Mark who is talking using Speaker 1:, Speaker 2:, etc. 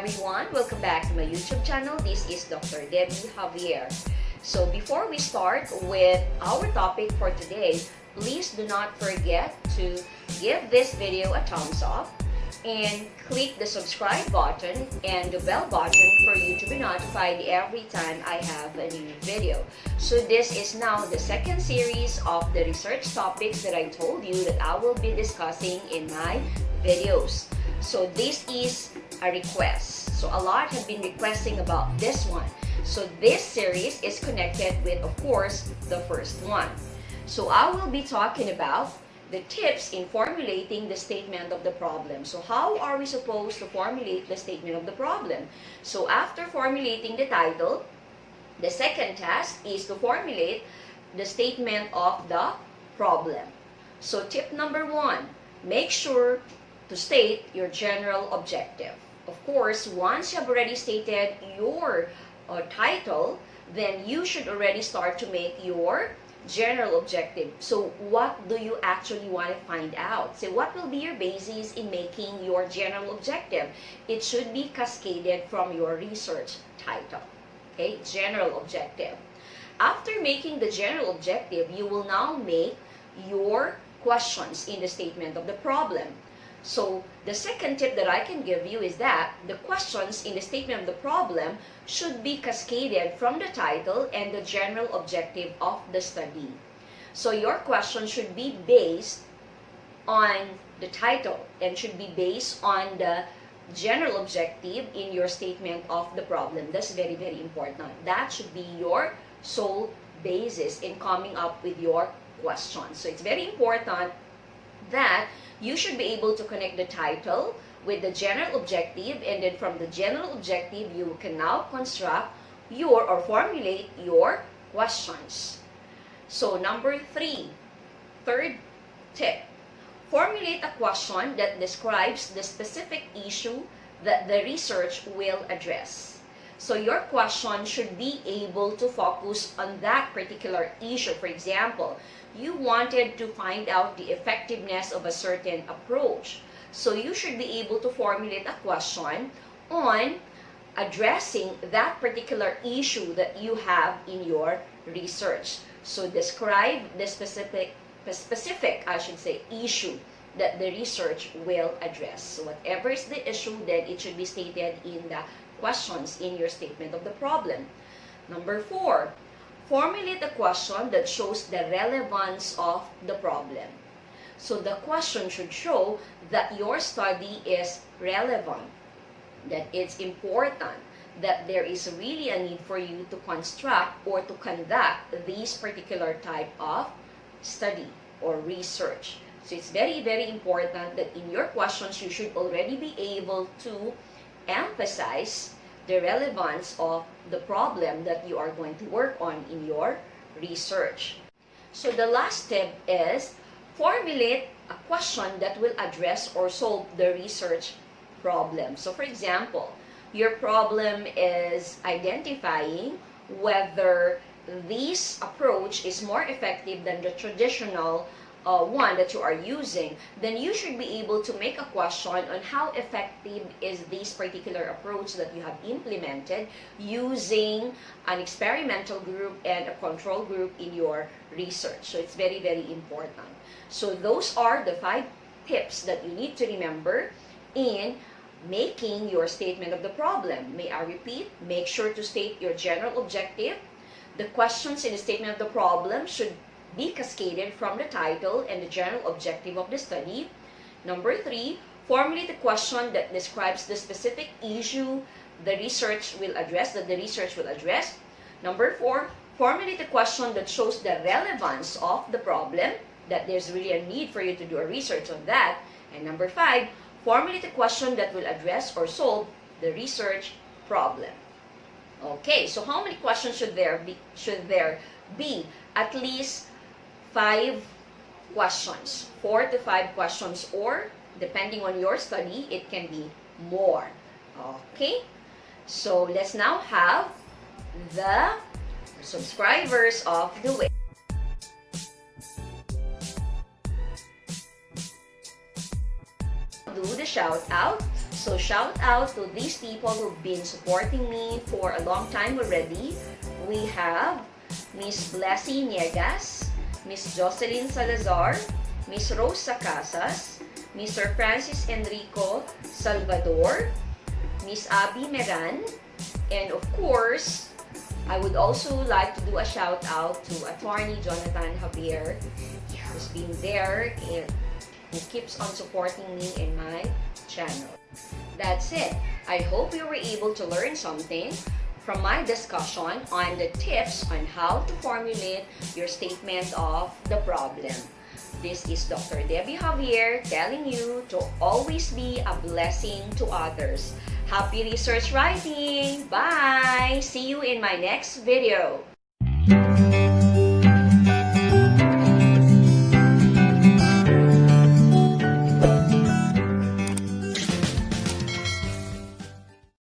Speaker 1: everyone, welcome back to my YouTube channel. This is Dr. Debbie Javier. So before we start with our topic for today, please do not forget to give this video a thumbs up and click the subscribe button and the bell button for you to be notified every time I have a new video. So this is now the second series of the research topics that I told you that I will be discussing in my videos. So this is a request. So a lot have been requesting about this one. So this series is connected with, of course, the first one. So I will be talking about the tips in formulating the statement of the problem. So how are we supposed to formulate the statement of the problem? So after formulating the title, the second task is to formulate the statement of the problem. So tip number one, make sure to state your general objective. Of course, once you have already stated your title, then you should already start to make your general objective. So what do you actually want to find out? So what will be your basis in making your general objective? It should be cascaded from your research title. Okay, general objective. After making the general objective, you will now make your questions in the statement of the problem. So the second tip that I can give you is that the questions in the statement of the problem should be cascaded from the title and the general objective of the study. So your question should be based on the title and should be based on the general objective in your statement of the problem. That's very, very important. That should be your sole basis in coming up with your questions. So it's very important that you should be able to connect the title with the general objective, and then from the general objective you can now construct your or formulate your questions. So number three, third tip, formulate a question that describes the specific issue that the research will address. So your question should be able to focus on that particular issue. For example, you wanted to find out the effectiveness of a certain approach. So you should be able to formulate a question on addressing that particular issue that you have in your research. So describe the specific issue that the research will address. So whatever is the issue, then it should be stated in the questions in your statement of the problem. Number four, formulate a question that shows the relevance of the problem. So the question should show that your study is relevant, that it's important, that there is really a need for you to construct or to conduct this particular type of study or research. So it's very, very important that in your questions you should already be able to emphasize the relevance of the problem that you are going to work on in your research. So the last tip is formulate a question that will address or solve the research problem. So for example, your problem is identifying whether this approach is more effective than the traditional one that you are using. Then you should be able to make a question on how effective is this particular approach that you have implemented using an experimental group and a control group in your research. So it's very, very important. So those are the 5 tips that you need to remember in making your statement of the problem. May I repeat? Make sure to state your general objective. The questions in the statement of the problem should be cascaded from the title and the general objective of the study. Number 3, formulate a question that describes the specific issue the research will address, Number 4, formulate a question that shows the relevance of the problem, that there's really a need for you to do a research on that. And number 5, formulate a question that will address or solve the research problem. Okay, so how many questions should there be? At least 5 questions, 4 to 5 questions, or depending on your study, it can be more. Okay, so let's now have the subscribers of the week. Do the shout out. So shout out to these people who've been supporting me for a long time already. We have Miss Blessy Niegas, Miss Jocelyn Salazar, Miss Rosa Casas, Mr. Francis Enrico Salvador, Miss Abby Meran, and of course, I would also like to do a shout out to Attorney Jonathan Javier, who's been there and who keeps on supporting me in my channel. That's it. I hope you were able to learn something from my discussion on the tips on how to formulate your statement of the problem. This is Dr. Debbie Javier telling you to always be a blessing to others. Happy research writing! Bye! See you in my next video.